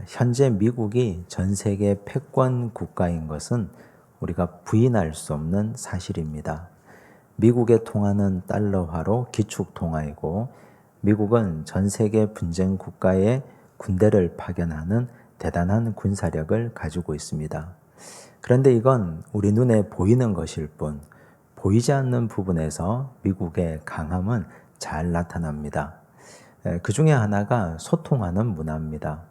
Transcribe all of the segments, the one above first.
현재 미국이 전 세계 패권 국가인 것은 우리가 부인할 수 없는 사실입니다. 미국의 통화는 달러화로 기축 통화이고, 미국은 전 세계 분쟁 국가에 군대를 파견하는 대단한 군사력을 가지고 있습니다. 그런데 이건 우리 눈에 보이는 것일 뿐, 보이지 않는 부분에서 미국의 강함은 잘 나타납니다. 그 중에 하나가 소통하는 문화입니다.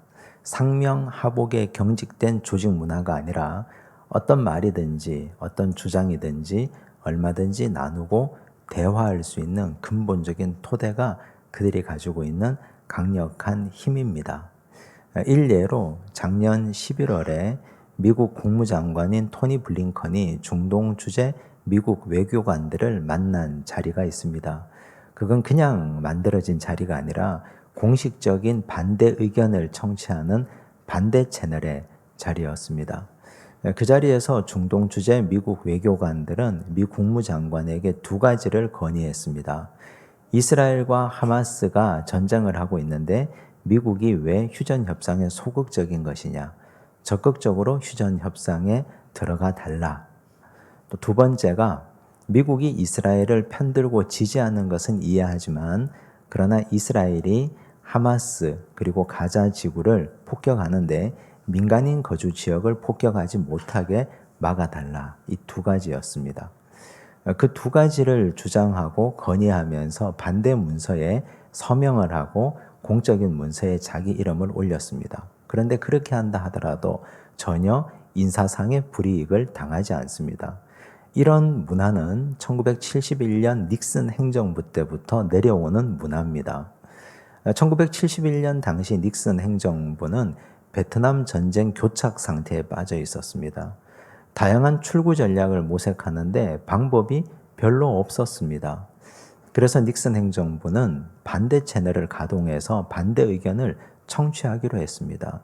상명하복에 경직된 조직 문화가 아니라 어떤 말이든지 어떤 주장이든지 얼마든지 나누고 대화할 수 있는 근본적인 토대가 그들이 가지고 있는 강력한 힘입니다. 일례로 작년 11월에 미국 국무장관인 토니 블링컨이 중동 주재 미국 외교관들을 만난 자리가 있습니다. 그건 그냥 만들어진 자리가 아니라 공식적인 반대 의견을 청취하는 반대 채널의 자리였습니다. 그 자리에서 중동 주재 미국 외교관들은 미 국무장관에게 두 가지를 건의했습니다. 이스라엘과 하마스가 전쟁을 하고 있는데 미국이 왜 휴전협상에 소극적인 것이냐? 적극적으로 휴전협상에 들어가 달라. 또 두 번째가 미국이 이스라엘을 편들고 지지하는 것은 이해하지만, 그러나 이스라엘이 하마스 그리고 가자 지구를 폭격하는데 민간인 거주 지역을 폭격하지 못하게 막아달라. 이 두 가지였습니다. 그 두 가지를 주장하고 건의하면서 반대 문서에 서명을 하고 공적인 문서에 자기 이름을 올렸습니다. 그런데 그렇게 한다 하더라도 전혀 인사상의 불이익을 당하지 않습니다. 이런 문화는 1971년 닉슨 행정부 때부터 내려오는 문화입니다. 1971년 당시 닉슨 행정부는 베트남 전쟁 교착 상태에 빠져 있었습니다. 다양한 출구 전략을 모색하는데 방법이 별로 없었습니다. 그래서 닉슨 행정부는 반대 채널을 가동해서 반대 의견을 청취하기로 했습니다.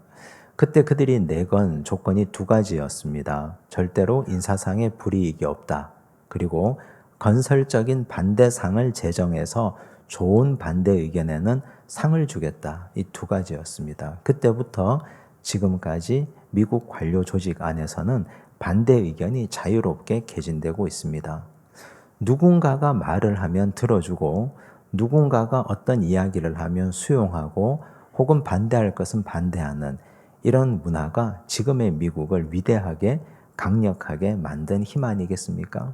그때 그들이 내건 조건이 두 가지였습니다. 절대로 인사상의 불이익이 없다. 그리고 건설적인 반대상을 제정해서 좋은 반대 의견에는 상을 주겠다. 이 두 가지였습니다. 그때부터 지금까지 미국 관료 조직 안에서는 반대 의견이 자유롭게 개진되고 있습니다. 누군가가 말을 하면 들어주고, 누군가가 어떤 이야기를 하면 수용하고, 혹은 반대할 것은 반대하는 이런 문화가 지금의 미국을 위대하게 강력하게 만든 힘 아니겠습니까?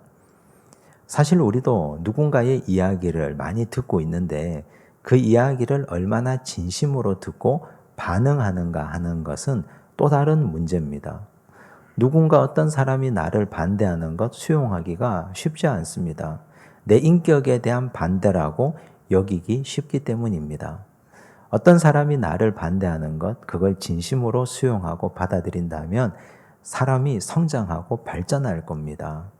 사실 우리도 누군가의 이야기를 많이 듣고 있는데 그 이야기를 얼마나 진심으로 듣고 반응하는가 하는 것은 또 다른 문제입니다. 누군가 어떤 사람이 나를 반대하는 것 수용하기가 쉽지 않습니다. 내 인격에 대한 반대라고 여기기 쉽기 때문입니다. 어떤 사람이 나를 반대하는 것, 그걸 진심으로 수용하고 받아들인다면 사람이 성장하고 발전할 겁니다.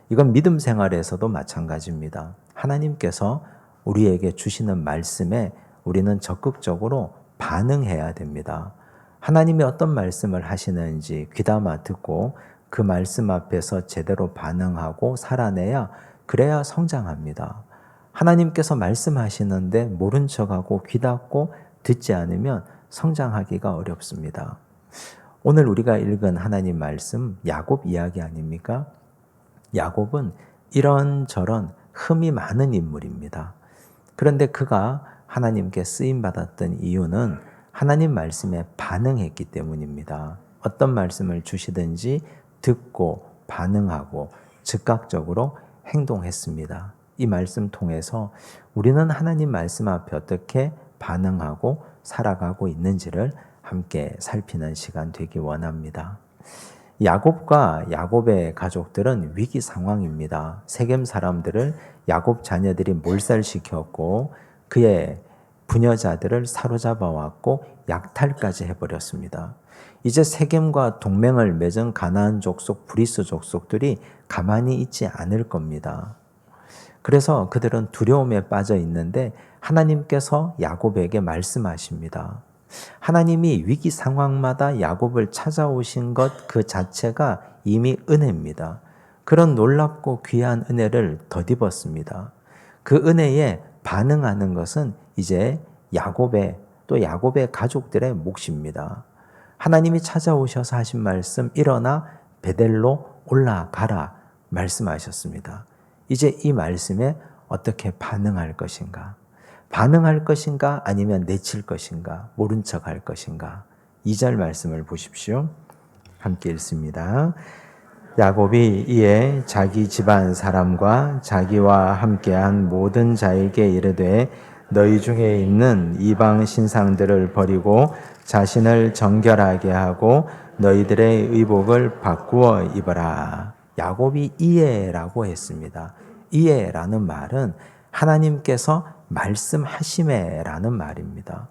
이건 믿음 생활에서도 마찬가지입니다. 하나님께서 우리에게 주시는 말씀에 우리는 적극적으로 반응해야 됩니다. 하나님이 어떤 말씀을 하시는지 귀담아 듣고 그 말씀 앞에서 제대로 반응하고 살아내야, 그래야 성장합니다. 하나님께서 말씀하시는데 모른 척하고 귀 닫고 듣지 않으면 성장하기가 어렵습니다. 오늘 우리가 읽은 하나님 말씀 야곱 이야기 아닙니까? 야곱은 이런저런 흠이 많은 인물입니다. 그런데 그가 하나님께 쓰임받았던 이유는 하나님 말씀에 반응했기 때문입니다. 어떤 말씀을 주시든지 듣고 반응하고 즉각적으로 행동했습니다. 이 말씀 통해서 우리는 하나님 말씀 앞에 어떻게 반응하고 살아가고 있는지를 함께 살피는 시간 되기 원합니다. 야곱과 야곱의 가족들은 위기 상황입니다. 세겜 사람들을 야곱 자녀들이 몰살시켰고 그의 부녀자들을 사로잡아 왔고 약탈까지 해버렸습니다. 이제 세겜과 동맹을 맺은 가나안 족속, 브리스 족속들이 가만히 있지 않을 겁니다. 그래서 그들은 두려움에 빠져 있는데 하나님께서 야곱에게 말씀하십니다. 하나님이 위기 상황마다 야곱을 찾아오신 것 그 자체가 이미 은혜입니다. 그런 놀랍고 귀한 은혜를 덧입었습니다. 그 은혜에 반응하는 것은 이제 야곱의 또 야곱의 가족들의 몫입니다. 하나님이 찾아오셔서 하신 말씀, 일어나 베델로 올라가라 말씀하셨습니다. 이제 이 말씀에 어떻게 반응할 것인가? 반응할 것인가? 아니면 내칠 것인가? 모른 척 할 것인가? 2절 말씀을 보십시오. 함께 읽습니다. 야곱이 이에 자기 집안 사람과 자기와 함께한 모든 자에게 이르되 너희 중에 있는 이방 신상들을 버리고 자신을 정결하게 하고 너희들의 의복을 바꾸어 입어라. 야곱이 이에라고 했습니다. 이에라는 말은 하나님께서 말씀하심에라는 말입니다.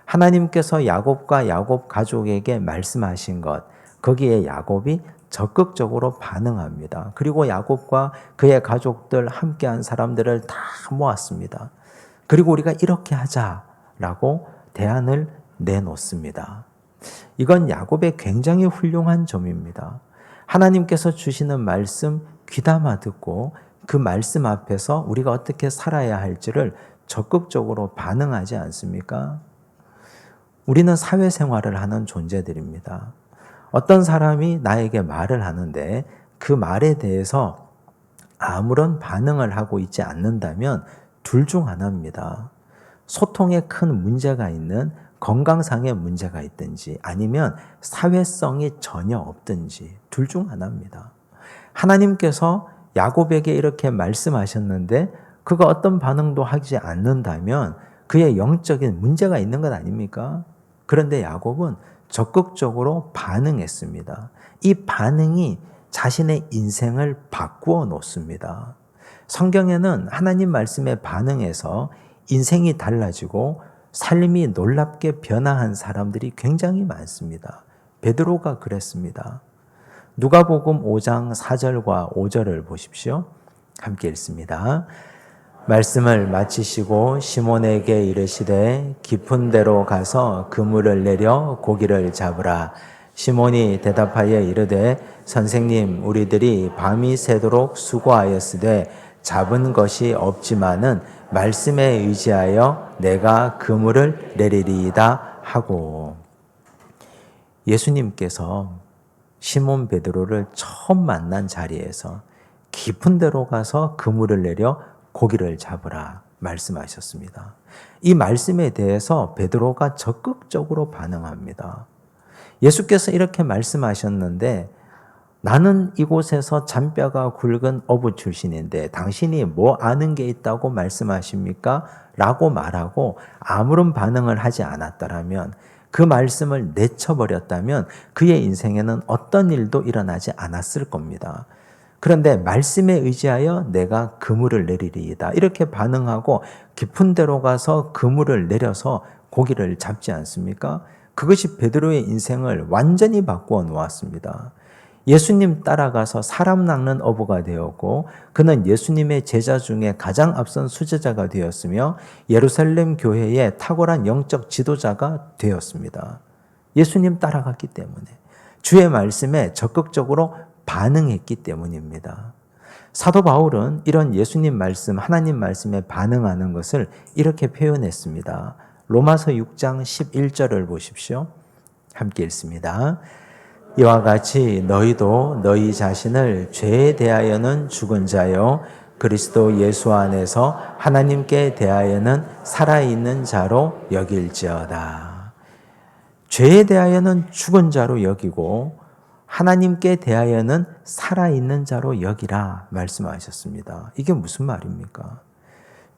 하나님께서 야곱과 야곱 가족에게 말씀하신 것, 거기에 야곱이 적극적으로 반응합니다. 그리고 야곱과 그의 가족들 함께한 사람들을 다 모았습니다. 그리고 우리가 이렇게 하자라고 대안을 내놓습니다. 이건 야곱의 굉장히 훌륭한 점입니다. 하나님께서 주시는 말씀 귀담아 듣고 그 말씀 앞에서 우리가 어떻게 살아야 할지를 적극적으로 반응하지 않습니까? 우리는 사회생활을 하는 존재들입니다. 어떤 사람이 나에게 말을 하는데 그 말에 대해서 아무런 반응을 하고 있지 않는다면 둘 중 하나입니다. 소통에 큰 문제가 있는 건강상의 문제가 있든지 아니면 사회성이 전혀 없든지 둘 중 하나입니다. 하나님께서 야곱에게 이렇게 말씀하셨는데 그가 어떤 반응도 하지 않는다면 그의 영적인 문제가 있는 것 아닙니까? 그런데 야곱은 적극적으로 반응했습니다. 이 반응이 자신의 인생을 바꾸어 놓습니다. 성경에는 하나님 말씀에 반응해서 인생이 달라지고 삶이 놀랍게 변화한 사람들이 굉장히 많습니다. 베드로가 그랬습니다. 누가복음 5장 4절과 5절을 보십시오. 함께 읽습니다. 말씀을 마치시고 시몬에게 이르시되 깊은 데로 가서 그물을 내려 고기를 잡으라. 시몬이 대답하여 이르되 선생님 우리들이 밤이 새도록 수고하였으되 잡은 것이 없지만은 말씀에 의지하여 내가 그물을 내리리이다 하고. 예수님께서 시몬 베드로를 처음 만난 자리에서 깊은 데로 가서 그물을 내려 고기를 잡으라 말씀하셨습니다. 이 말씀에 대해서 베드로가 적극적으로 반응합니다. 예수께서 이렇게 말씀하셨는데 나는 이곳에서 잔뼈가 굵은 어부 출신인데 당신이 뭐 아는 게 있다고 말씀하십니까? 라고 말하고 아무런 반응을 하지 않았더라면 그 말씀을 내쳐버렸다면 그의 인생에는 어떤 일도 일어나지 않았을 겁니다. 그런데 말씀에 의지하여 내가 그물을 내리리이다. 이렇게 반응하고 깊은 데로 가서 그물을 내려서 고기를 잡지 않습니까? 그것이 베드로의 인생을 완전히 바꾸어 놓았습니다. 예수님 따라가서 사람 낚는 어부가 되었고 그는 예수님의 제자 중에 가장 앞선 수제자가 되었으며 예루살렘 교회의 탁월한 영적 지도자가 되었습니다. 예수님 따라갔기 때문에 주의 말씀에 적극적으로 반응했기 때문입니다. 사도 바울은 이런 예수님 말씀, 하나님 말씀에 반응하는 것을 이렇게 표현했습니다. 로마서 6장 11절을 보십시오. 함께 읽습니다. 이와 같이 너희도 너희 자신을 죄에 대하여는 죽은 자요 그리스도 예수 안에서 하나님께 대하여는 살아있는 자로 여길지어다. 죄에 대하여는 죽은 자로 여기고 하나님께 대하여는 살아있는 자로 여기라 말씀하셨습니다. 이게 무슨 말입니까?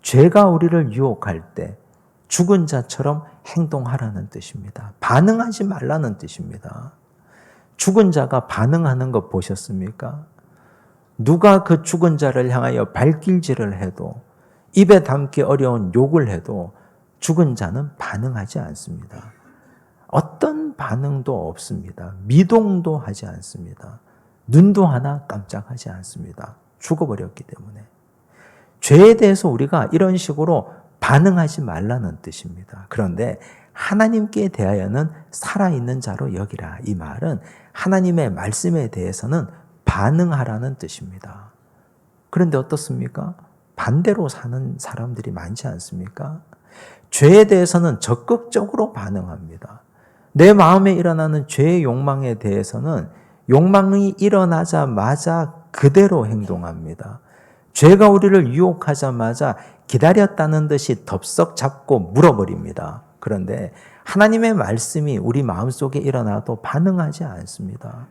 죄가 우리를 유혹할 때 죽은 자처럼 행동하라는 뜻입니다. 반응하지 말라는 뜻입니다. 죽은 자가 반응하는 것 보셨습니까? 누가 그 죽은 자를 향하여 발길질을 해도 입에 담기 어려운 욕을 해도 죽은 자는 반응하지 않습니다. 어떤 반응도 없습니다. 미동도 하지 않습니다. 눈도 하나 깜짝하지 않습니다. 죽어버렸기 때문에. 죄에 대해서 우리가 이런 식으로 반응하지 말라는 뜻입니다. 그런데 하나님께 대하여는 살아있는 자로 여기라. 이 말은 하나님의 말씀에 대해서는 반응하라는 뜻입니다. 그런데 어떻습니까? 반대로 사는 사람들이 많지 않습니까? 죄에 대해서는 적극적으로 반응합니다. 내 마음에 일어나는 죄의 욕망에 대해서는 욕망이 일어나자마자 그대로 행동합니다. 죄가 우리를 유혹하자마자 기다렸다는 듯이 덥석 잡고 물어버립니다. 그런데 하나님의 말씀이 우리 마음속에 일어나도 반응하지 않습니다.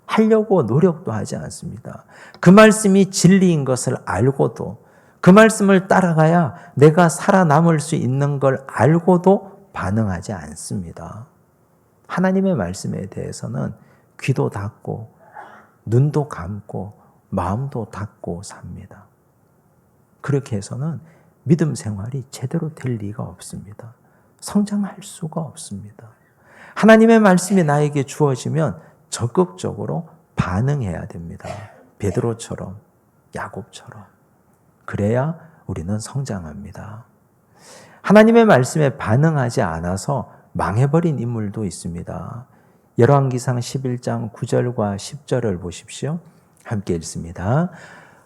하려고 노력도 하지 않습니다. 그 말씀이 진리인 것을 알고도, 그 말씀을 따라가야 내가 살아남을 수 있는 걸 알고도 반응하지 않습니다. 하나님의 말씀에 대해서는 귀도 닫고 눈도 감고 마음도 닫고 삽니다. 그렇게 해서는 믿음 생활이 제대로 될 리가 없습니다. 성장할 수가 없습니다. 하나님의 말씀이 나에게 주어지면 적극적으로 반응해야 됩니다. 베드로처럼, 야곱처럼. 그래야 우리는 성장합니다. 하나님의 말씀에 반응하지 않아서 망해버린 인물도 있습니다. 열왕기상 11장 9절과 10절을 보십시오. 함께 읽습니다.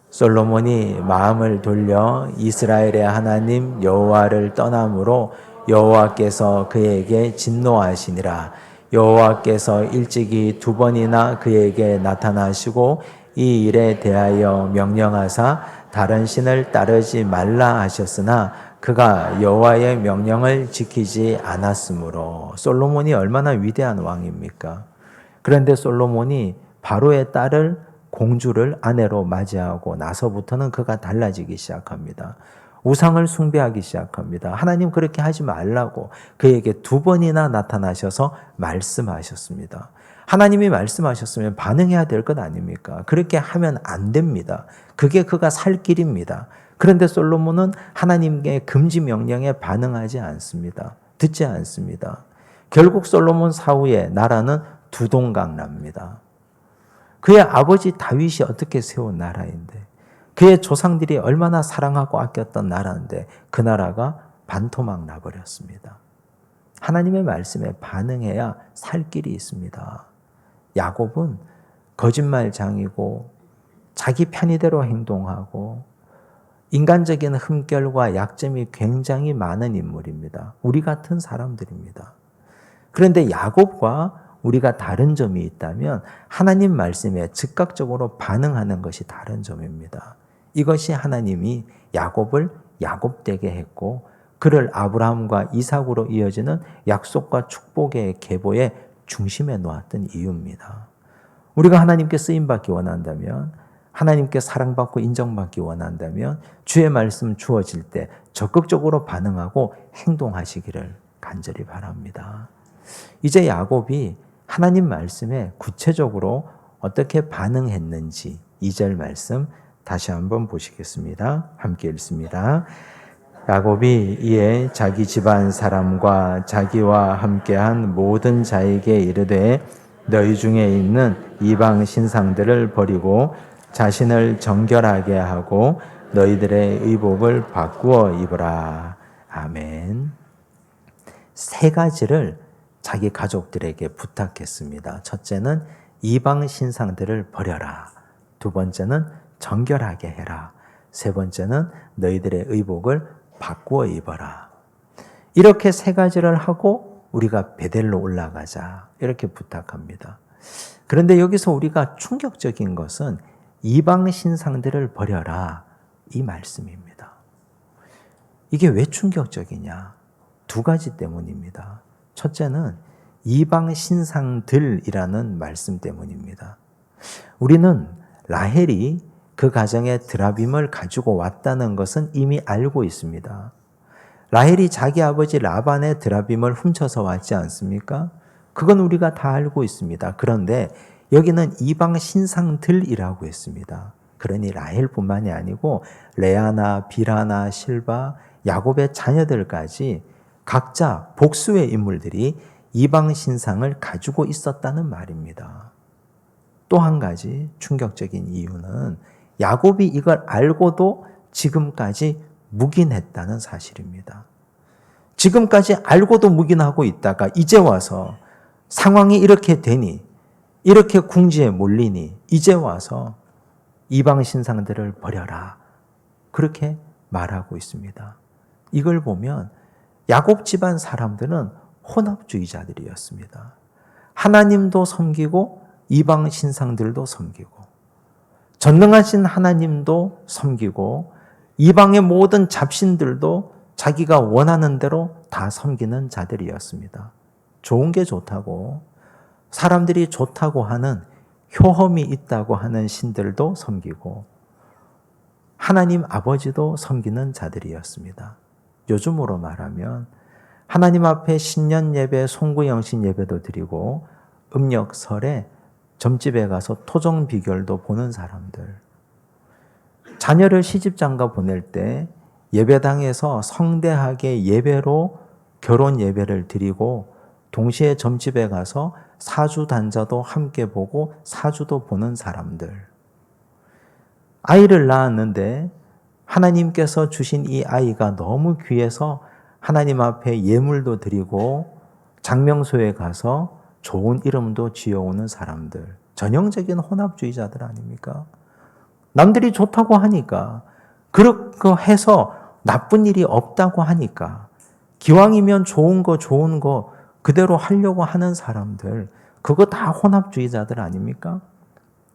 솔로몬이 마음을 돌려 이스라엘의 하나님 여호와를 떠남으로 여호와께서 그에게 진노하시니라. 여호와께서 일찍이 2번이나 그에게 나타나시고 이 일에 대하여 명령하사 다른 신을 따르지 말라 하셨으나 그가 여호와의 명령을 지키지 않았으므로. 솔로몬이 얼마나 위대한 왕입니까? 그런데 솔로몬이 바로의 딸을, 공주를 아내로 맞이하고 나서부터는 그가 달라지기 시작합니다. 우상을 숭배하기 시작합니다. 하나님 그렇게 하지 말라고 그에게 2번이나 나타나셔서 말씀하셨습니다. 하나님이 말씀하셨으면 반응해야 될 것 아닙니까? 그렇게 하면 안 됩니다. 그게 그가 살 길입니다. 그런데 솔로몬은 하나님의 금지 명령에 반응하지 않습니다. 듣지 않습니다. 결국 솔로몬 사후에 나라는 두동강 납니다. 그의 아버지 다윗이 어떻게 세운 나라인데, 그의 조상들이 얼마나 사랑하고 아꼈던 나라인데 그 나라가 반토막 나버렸습니다. 하나님의 말씀에 반응해야 살 길이 있습니다. 야곱은 거짓말장이고 자기 편의대로 행동하고 인간적인 흠결과 약점이 굉장히 많은 인물입니다. 우리 같은 사람들입니다. 그런데 야곱과 우리가 다른 점이 있다면 하나님 말씀에 즉각적으로 반응하는 것이 다른 점입니다. 이것이 하나님이 야곱을 야곱되게 했고 그를 아브라함과 이삭으로 이어지는 약속과 축복의 계보의 중심에 놓았던 이유입니다. 우리가 하나님께 쓰임받기 원한다면, 하나님께 사랑받고 인정받기 원한다면 주의 말씀 주어질 때 적극적으로 반응하고 행동하시기를 간절히 바랍니다. 이제 야곱이 하나님 말씀에 구체적으로 어떻게 반응했는지 2절 말씀 다시 한번 보시겠습니다. 함께 읽습니다. 야곱이 이에 자기 집안 사람과 자기와 함께한 모든 자에게 이르되 너희 중에 있는 이방 신상들을 버리고 자신을 정결하게 하고 너희들의 의복을 바꾸어 입으라. 아멘. 3가지를 자기 가족들에게 부탁했습니다. 첫째는 이방 신상들을 버려라. 2번째는 정결하게 해라. 3번째는 너희들의 의복을 바꾸어 입어라. 이렇게 3가지를 하고 우리가 베델로 올라가자. 이렇게 부탁합니다. 그런데 여기서 우리가 충격적인 것은 이방 신상들을 버려라. 이 말씀입니다. 이게 왜 충격적이냐? 2가지 때문입니다. 첫째는 이방 신상들이라는 말씀 때문입니다. 우리는 라헬이 그 가정에 드라빔을 가지고 왔다는 것은 이미 알고 있습니다. 라헬이 자기 아버지 라반의 드라빔을 훔쳐서 왔지 않습니까? 그건 우리가 다 알고 있습니다. 그런데 여기는 이방 신상들이라고 했습니다. 그러니 라헬뿐만이 아니고 레아나 빌하나 실바, 야곱의 자녀들까지 각자 복수의 인물들이 이방 신상을 가지고 있었다는 말입니다. 또 한 가지 충격적인 이유는 야곱이 이걸 알고도 지금까지 묵인했다는 사실입니다. 지금까지 알고도 묵인하고 있다가 이제 와서 상황이 이렇게 되니, 이렇게 궁지에 몰리니 이제 와서 이방 신상들을 버려라. 그렇게 말하고 있습니다. 이걸 보면 야곱 집안 사람들은 혼합주의자들이었습니다. 하나님도 섬기고 이방 신상들도 섬기고 전능하신 하나님도 섬기고 이방의 모든 잡신들도 자기가 원하는 대로 다 섬기는 자들이었습니다. 좋은 게 좋다고, 사람들이 좋다고 하는 효험이 있다고 하는 신들도 섬기고 하나님 아버지도 섬기는 자들이었습니다. 요즘으로 말하면 하나님 앞에 신년 예배, 송구영신 예배도 드리고 음력설에 점집에 가서 토종 비결도 보는 사람들. 자녀를 시집장가 보낼 때 예배당에서 성대하게 예배로 결혼 예배를 드리고 동시에 점집에 가서 사주 단자도 함께 보고 사주도 보는 사람들. 아이를 낳았는데 하나님께서 주신 이 아이가 너무 귀해서 하나님 앞에 예물도 드리고 장명소에 가서 좋은 이름도 지어오는 사람들. 전형적인 혼합주의자들 아닙니까? 남들이 좋다고 하니까, 그렇게 해서 나쁜 일이 없다고 하니까, 기왕이면 좋은 거 그대로 하려고 하는 사람들, 그거 다 혼합주의자들 아닙니까?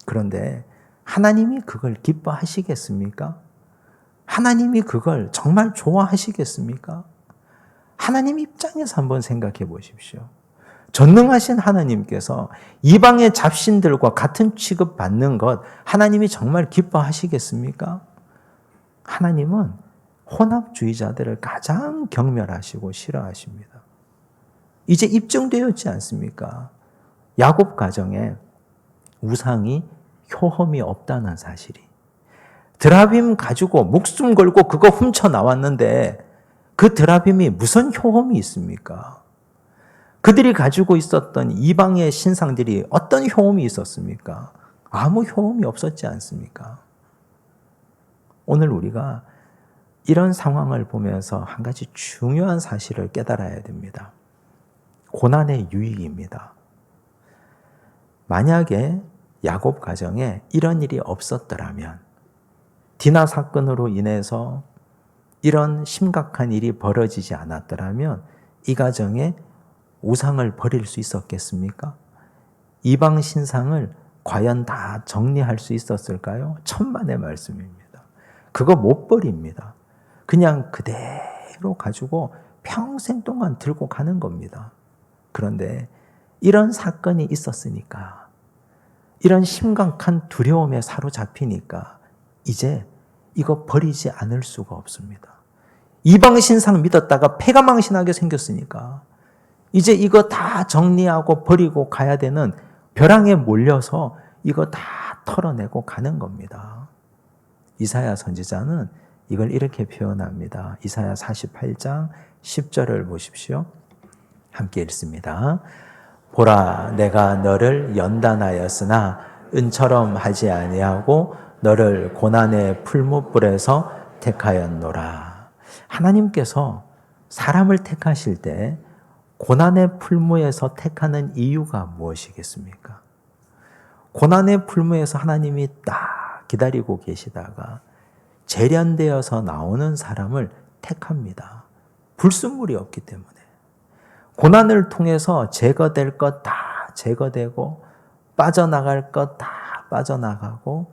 그런데 하나님이 그걸 기뻐하시겠습니까? 하나님이 그걸 정말 좋아하시겠습니까? 하나님 입장에서 한번 생각해 보십시오. 전능하신 하나님께서 이방의 잡신들과 같은 취급 받는 것, 하나님이 정말 기뻐하시겠습니까? 하나님은 혼합주의자들을 가장 경멸하시고 싫어하십니다. 이제 입증되었지 않습니까? 야곱 가정에 우상이 효험이 없다는 사실이. 드라빔 가지고 목숨 걸고 그거 훔쳐 나왔는데 그 드라빔이 무슨 효험이 있습니까? 그들이 가지고 있었던 이방의 신상들이 어떤 효험이 있었습니까? 아무 효험이 없었지 않습니까? 오늘 우리가 이런 상황을 보면서 한 가지 중요한 사실을 깨달아야 됩니다. 고난의 유익입니다. 만약에 야곱 가정에 이런 일이 없었더라면, 디나 사건으로 인해서 이런 심각한 일이 벌어지지 않았더라면 이 가정에 우상을 버릴 수 있었겠습니까? 이방 신상을 과연 다 정리할 수 있었을까요? 천만의 말씀입니다. 그거 못 버립니다. 그냥 그대로 가지고 평생 동안 들고 가는 겁니다. 그런데 이런 사건이 있었으니까, 이런 심각한 두려움에 사로잡히니까 이제 이거 버리지 않을 수가 없습니다. 이방 신상 믿었다가 패가망신하게 생겼으니까 이제 이거 다 정리하고 버리고 가야 되는 벼랑에 몰려서 이거 다 털어내고 가는 겁니다. 이사야 선지자는 이걸 이렇게 표현합니다. 이사야 48장 10절을 보십시오. 함께 읽습니다. 보라, 내가 너를 연단하였으나 은처럼 하지 아니하고 너를 고난의 풀무불에서 택하였노라. 하나님께서 사람을 택하실 때 고난의 풀무에서 택하는 이유가 무엇이겠습니까? 고난의 풀무에서 하나님이 딱 기다리고 계시다가 재련되어서 나오는 사람을 택합니다. 불순물이 없기 때문에. 고난을 통해서 제거될 것 다 제거되고 빠져나갈 것 다 빠져나가고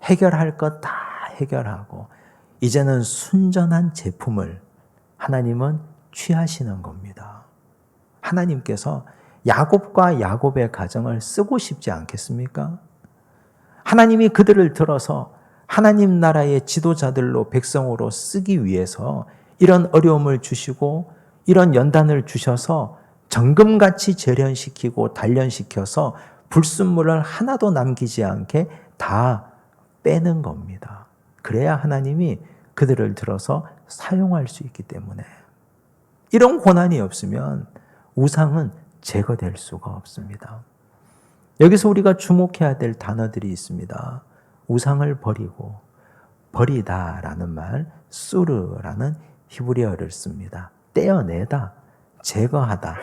해결할 것 다 해결하고 이제는 순전한 제품을 하나님은 취하시는 겁니다. 하나님께서 야곱과 야곱의 가정을 쓰고 싶지 않겠습니까? 하나님이 그들을 들어서 하나님 나라의 지도자들로 백성으로 쓰기 위해서 이런 어려움을 주시고 이런 연단을 주셔서 정금같이 재련시키고 단련시켜서 불순물을 하나도 남기지 않게 다 빼는 겁니다. 그래야 하나님이 그들을 들어서 사용할 수 있기 때문에. 이런 고난이 없으면 우상은 제거될 수가 없습니다. 여기서 우리가 주목해야 될 단어들이 있습니다. 우상을 버리고, 버리다라는 말, 수르라는 히브리어를 씁니다. 떼어내다, 제거하다,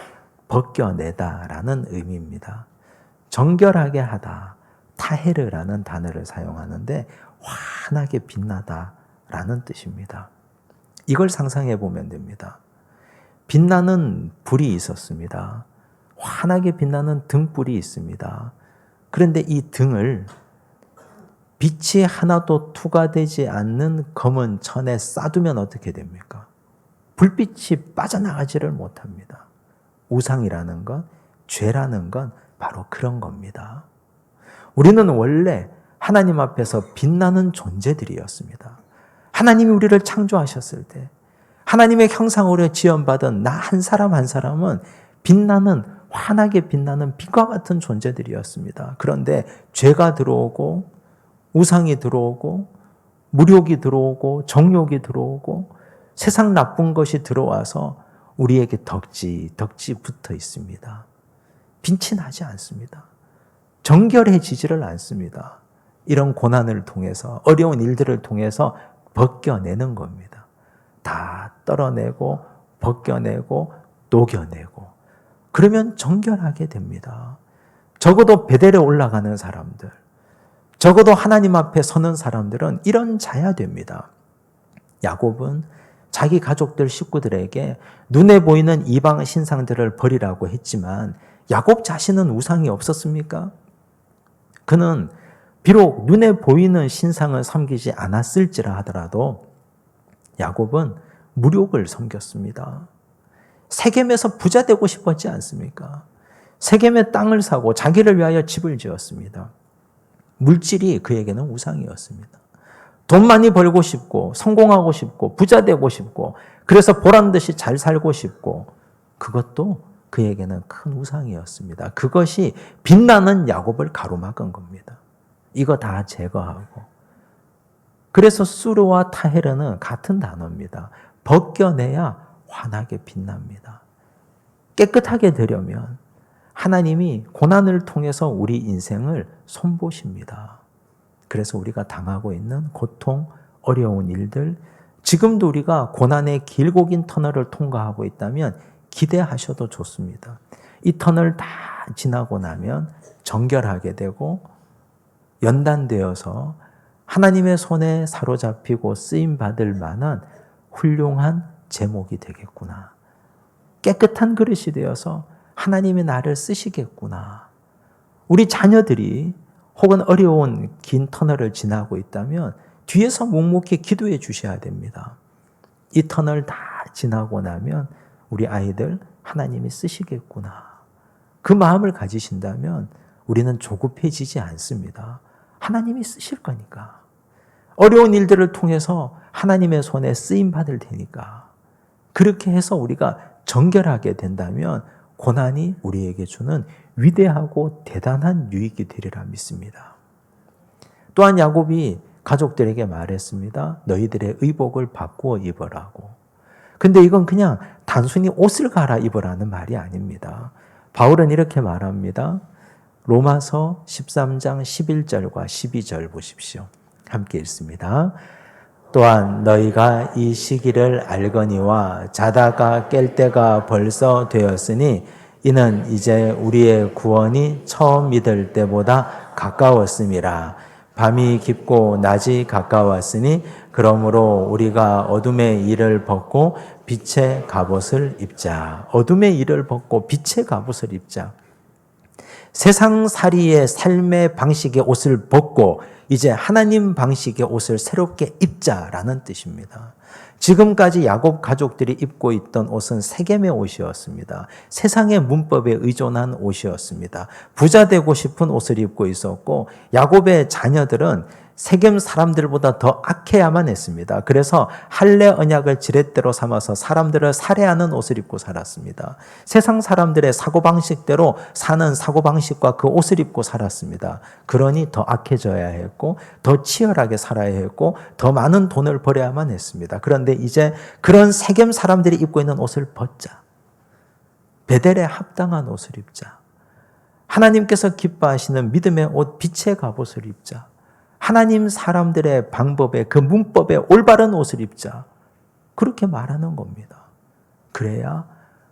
벗겨내다라는 의미입니다. 정결하게 하다, 타헤르라는 단어를 사용하는데 환하게 빛나다라는 뜻입니다. 이걸 상상해 보면 됩니다. 빛나는 불이 있었습니다. 환하게 빛나는 등불이 있습니다. 그런데 이 등을 빛이 하나도 투과되지 않는 검은 천에 쌓두면 어떻게 됩니까? 불빛이 빠져나가지를 못합니다. 우상이라는 것, 죄라는 건 바로 그런 겁니다. 우리는 원래 하나님 앞에서 빛나는 존재들이었습니다. 하나님이 우리를 창조하셨을 때 하나님의 형상으로 지원받은 나 한 사람 한 사람은 빛나는, 환하게 빛나는 빛과 같은 존재들이었습니다. 그런데 죄가 들어오고 우상이 들어오고 무욕이 들어오고 정욕이 들어오고 세상 나쁜 것이 들어와서 우리에게 덕지 붙어 있습니다. 빛이 나지 않습니다. 정결해지지를 않습니다. 이런 고난을 통해서, 어려운 일들을 통해서 벗겨내는 겁니다. 다 떨어내고 벗겨내고 녹여내고 그러면 정결하게 됩니다. 적어도 베델에 올라가는 사람들, 적어도 하나님 앞에 서는 사람들은 이런 자야 됩니다. 야곱은 자기 가족들 식구들에게 눈에 보이는 이방 신상들을 버리라고 했지만 야곱 자신은 우상이 없었습니까? 그는 비록 눈에 보이는 신상을 섬기지 않았을지라 하더라도 야곱은 무력을 섬겼습니다. 세겜에서 부자 되고 싶었지 않습니까? 세겜에 땅을 사고 자기를 위하여 집을 지었습니다. 물질이 그에게는 우상이었습니다. 돈 많이 벌고 싶고 성공하고 싶고 부자 되고 싶고 그래서 보란듯이 잘 살고 싶고 그것도 그에게는 큰 우상이었습니다. 그것이 빛나는 야곱을 가로막은 겁니다. 이거 다 제거하고 그래서 수르와 타헤르는 같은 단어입니다. 벗겨내야 환하게 빛납니다. 깨끗하게 되려면 하나님이 고난을 통해서 우리 인생을 손보십니다. 그래서 우리가 당하고 있는 고통, 어려운 일들, 지금도 우리가 고난의 길고 긴 터널을 통과하고 있다면 기대하셔도 좋습니다. 이 터널 다 지나고 나면 정결하게 되고 연단되어서 하나님의 손에 사로잡히고 쓰임받을 만한 훌륭한 제목이 되겠구나. 깨끗한 그릇이 되어서 하나님이 나를 쓰시겠구나. 우리 자녀들이 혹은 어려운 긴 터널을 지나고 있다면 뒤에서 묵묵히 기도해 주셔야 됩니다. 이 터널 다 지나고 나면 우리 아이들 하나님이 쓰시겠구나. 그 마음을 가지신다면 우리는 조급해지지 않습니다. 하나님이 쓰실 거니까. 어려운 일들을 통해서 하나님의 손에 쓰임 받을 테니까. 그렇게 해서 우리가 정결하게 된다면 고난이 우리에게 주는 위대하고 대단한 유익이 되리라 믿습니다. 또한 야곱이 가족들에게 말했습니다. 너희들의 의복을 바꾸어 입으라고. 근데 이건 그냥 단순히 옷을 갈아입으라는 말이 아닙니다. 바울은 이렇게 말합니다. 로마서 13장 11절과 12절 보십시오. 함께 읽습니다. 또한 너희가 이 시기를 알거니와 자다가 깰 때가 벌써 되었으니 이는 이제 우리의 구원이 처음 믿을 때보다 가까웠음이라. 밤이 깊고 낮이 가까웠으니 그러므로 우리가 어둠의 일을 벗고 빛의 갑옷을 입자. 어둠의 일을 벗고 빛의 갑옷을 입자. 세상살이의 삶의 방식의 옷을 벗고 이제 하나님 방식의 옷을 새롭게 입자라는 뜻입니다. 지금까지 야곱 가족들이 입고 있던 옷은 세겜의 옷이었습니다. 세상의 문법에 의존한 옷이었습니다. 부자 되고 싶은 옷을 입고 있었고 야곱의 자녀들은 세겜 사람들보다 더 악해야만 했습니다. 그래서 할례 언약을 지렛대로 삼아서 사람들을 살해하는 옷을 입고 살았습니다. 세상 사람들의 사고방식대로 사는 사고방식과 그 옷을 입고 살았습니다. 그러니 더 악해져야 했고 더 치열하게 살아야 했고 더 많은 돈을 벌여야만 했습니다. 그런데 이제 그런 세겜 사람들이 입고 있는 옷을 벗자. 베델에 합당한 옷을 입자. 하나님께서 기뻐하시는 믿음의 옷, 빛의 갑옷을 입자. 하나님 사람들의 방법에 그 문법에 올바른 옷을 입자. 그렇게 말하는 겁니다. 그래야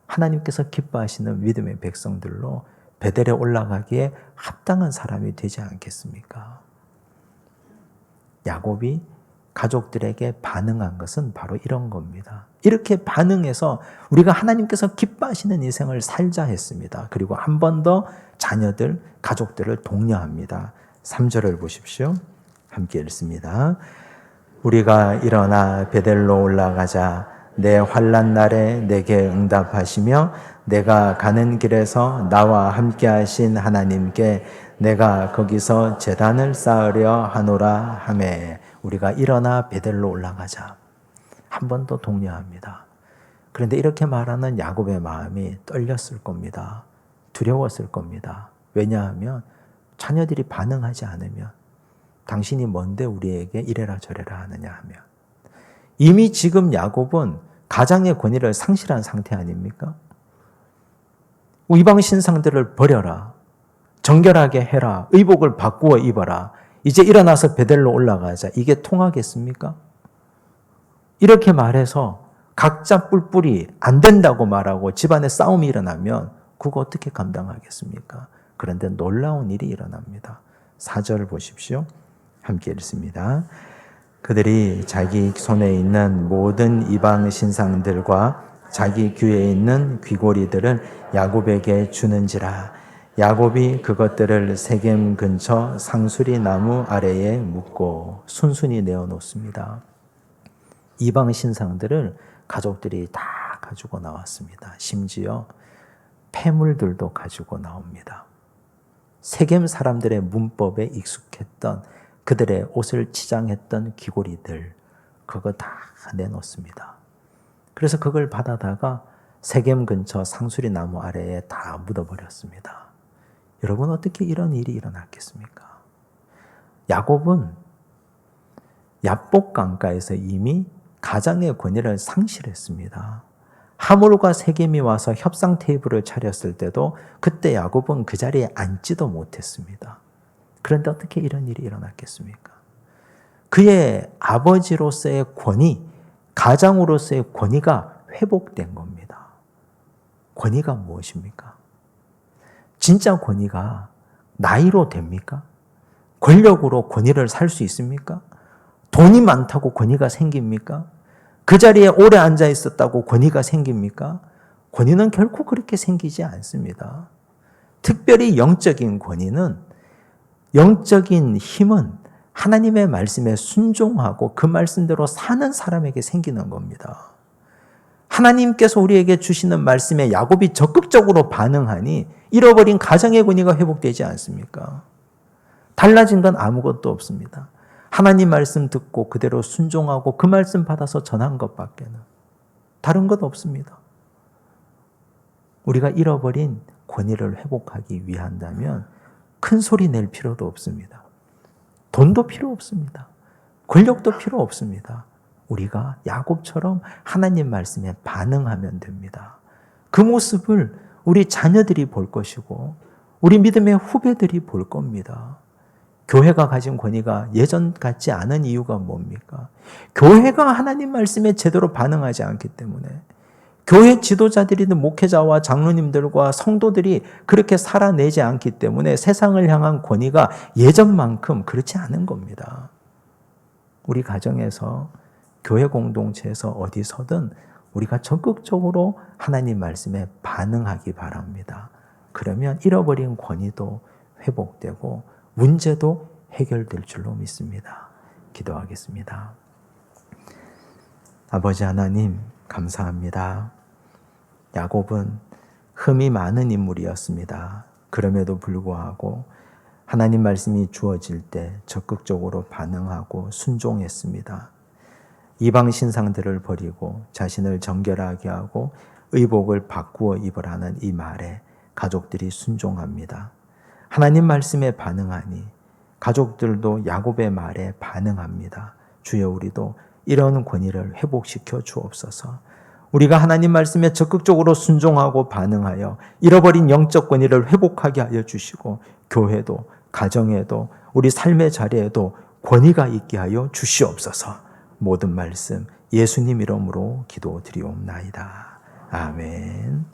하나님께서 기뻐하시는 믿음의 백성들로 베델에 올라가기에 합당한 사람이 되지 않겠습니까? 야곱이 가족들에게 반응한 것은 바로 이런 겁니다. 이렇게 반응해서 우리가 하나님께서 기뻐하시는 인생을 살자 했습니다. 그리고 한 번 더 자녀들, 가족들을 독려합니다. 3절을 보십시오. 함께 읽습니다. 우리가 일어나 베델로 올라가자. 내 환난 날에 내게 응답하시며 내가 가는 길에서 나와 함께 하신 하나님께 내가 거기서 제단을 쌓으려 하노라 하매. 우리가 일어나 베델로 올라가자. 한 번 더 독려합니다. 그런데 이렇게 말하는 야곱의 마음이 떨렸을 겁니다. 두려웠을 겁니다. 왜냐하면 자녀들이 반응하지 않으면 당신이 뭔데 우리에게 이래라 저래라 하느냐 하면 이미 지금 야곱은 가장의 권위를 상실한 상태 아닙니까? 이방 신상들을 버려라. 정결하게 해라. 의복을 바꾸어 입어라. 이제 일어나서 베델로 올라가자. 이게 통하겠습니까? 이렇게 말해서 각자 뿔뿔이 안 된다고 말하고 집안에 싸움이 일어나면 그거 어떻게 감당하겠습니까? 그런데 놀라운 일이 일어납니다. 4절 보십시오. 함께 읽습니다. 그들이 자기 손에 있는 모든 이방 신상들과 자기 귀에 있는 귀고리들을 야곱에게 주는지라. 야곱이 그것들을 세겜 근처 상수리 나무 아래에 묻고 순순히 내어놓습니다. 이방 신상들을 가족들이 다 가지고 나왔습니다. 심지어 폐물들도 가지고 나옵니다. 세겜 사람들의 문법에 익숙했던 그들의 옷을 치장했던 귀고리들, 그거 다 내놓습니다. 그래서 그걸 받아다가 세겜 근처 상수리 나무 아래에 다 묻어버렸습니다. 여러분, 어떻게 이런 일이 일어났겠습니까? 야곱은 얍복 강가에서 이미 가장의 권위를 상실했습니다. 하몰과 세겜이 와서 협상 테이블을 차렸을 때도 그때 야곱은 그 자리에 앉지도 못했습니다. 그런데 어떻게 이런 일이 일어났겠습니까? 그의 아버지로서의 권위, 가장으로서의 권위가 회복된 겁니다. 권위가 무엇입니까? 진짜 권위가 나이로 됩니까? 권력으로 권위를 살 수 있습니까? 돈이 많다고 권위가 생깁니까? 그 자리에 오래 앉아 있었다고 권위가 생깁니까? 권위는 결코 그렇게 생기지 않습니다. 특별히 영적인 권위는, 영적인 힘은 하나님의 말씀에 순종하고 그 말씀대로 사는 사람에게 생기는 겁니다. 하나님께서 우리에게 주시는 말씀에 야곱이 적극적으로 반응하니 잃어버린 가정의 권위가 회복되지 않습니까? 달라진 건 아무것도 없습니다. 하나님 말씀 듣고 그대로 순종하고 그 말씀 받아서 전한 것밖에는 다른 것 없습니다. 우리가 잃어버린 권위를 회복하기 위한다면 큰 소리 낼 필요도 없습니다. 돈도 필요 없습니다. 권력도 필요 없습니다. 우리가 야곱처럼 하나님 말씀에 반응하면 됩니다. 그 모습을 우리 자녀들이 볼 것이고 우리 믿음의 후배들이 볼 겁니다. 교회가 가진 권위가 예전 같지 않은 이유가 뭡니까? 교회가 하나님 말씀에 제대로 반응하지 않기 때문에, 교회 지도자들이든 목회자와 장로님들과 성도들이 그렇게 살아내지 않기 때문에 세상을 향한 권위가 예전만큼 그렇지 않은 겁니다. 우리 가정에서, 교회 공동체에서 어디서든 우리가 적극적으로 하나님 말씀에 반응하기 바랍니다. 그러면 잃어버린 권위도 회복되고 문제도 해결될 줄로 믿습니다. 기도하겠습니다. 아버지 하나님, 감사합니다. 야곱은 흠이 많은 인물이었습니다. 그럼에도 불구하고 하나님 말씀이 주어질 때 적극적으로 반응하고 순종했습니다. 이방 신상들을 버리고 자신을 정결하게 하고 의복을 바꾸어 입으라는 이 말에 가족들이 순종합니다. 하나님 말씀에 반응하니 가족들도 야곱의 말에 반응합니다. 주여, 우리도 이런 권위를 회복시켜 주옵소서. 우리가 하나님 말씀에 적극적으로 순종하고 반응하여 잃어버린 영적 권위를 회복하게 하여 주시고, 교회도 가정에도 우리 삶의 자리에도 권위가 있게 하여 주시옵소서. 모든 말씀 예수님 이름으로 기도드리옵나이다. 아멘.